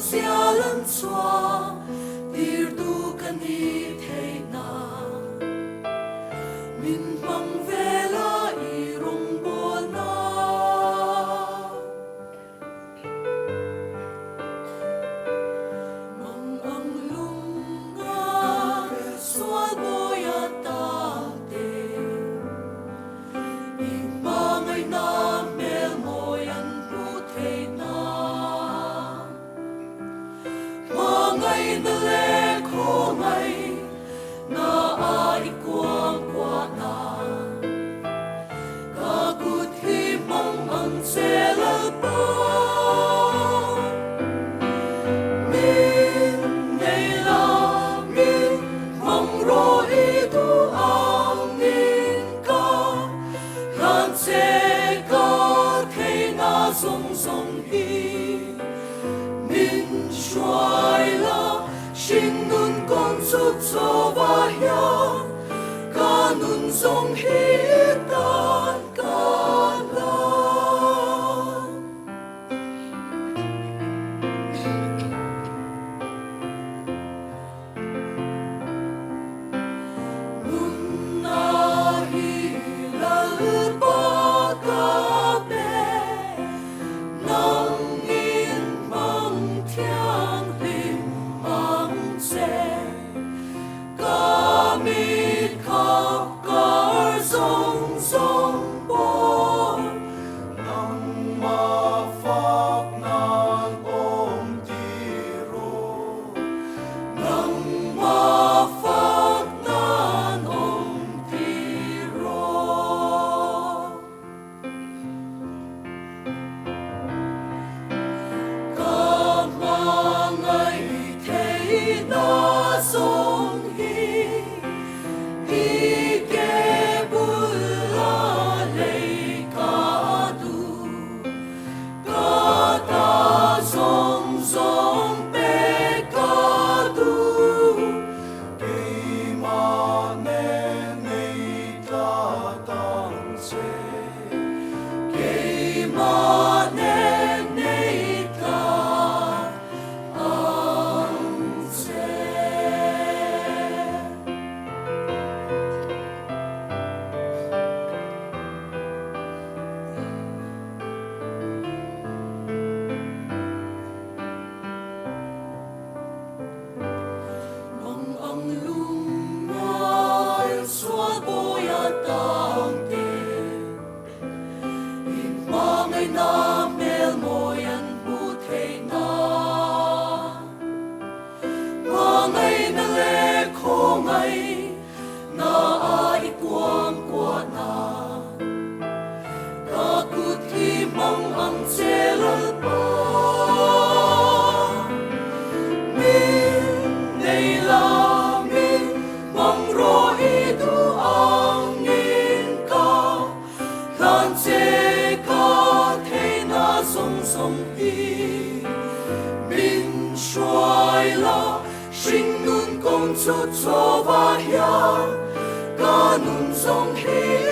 sialan chua tir du kan ni thei na min mang vela i rong bol na mang ang lunga swal boya ta te i mangay na mel moyan pu thei na mangay na le ko ngay na ai quang qua na ka gut hi mang ang sela pa min nei la min mang ro i tu ang min ka lan se ka thei na song song hi min shuai la xin nun con sút so va ya ca nun song hi tan ca la nun na hi la ba ca be nong in mang thiang lim mang se kami khắp cõi sông sông bồn nang ma pháp nan om tiro nang ma pháp nan om tiro Kamangay thei na song hi ike bula lei ka du ka ta song song pe ka du ki ma ne nei ta tang se ki ma ne nei ta ang se mang ang lumay swal boya tang te i mangay na mel moyan pu thei na mangay na le ko ngay na ai quang qua na ka kut hi mang ang selal pa min nei la min mang ro i tu ang in ka lan se ka thei na song song hi min shuai la xin nun con sút so va ya ca nun song hi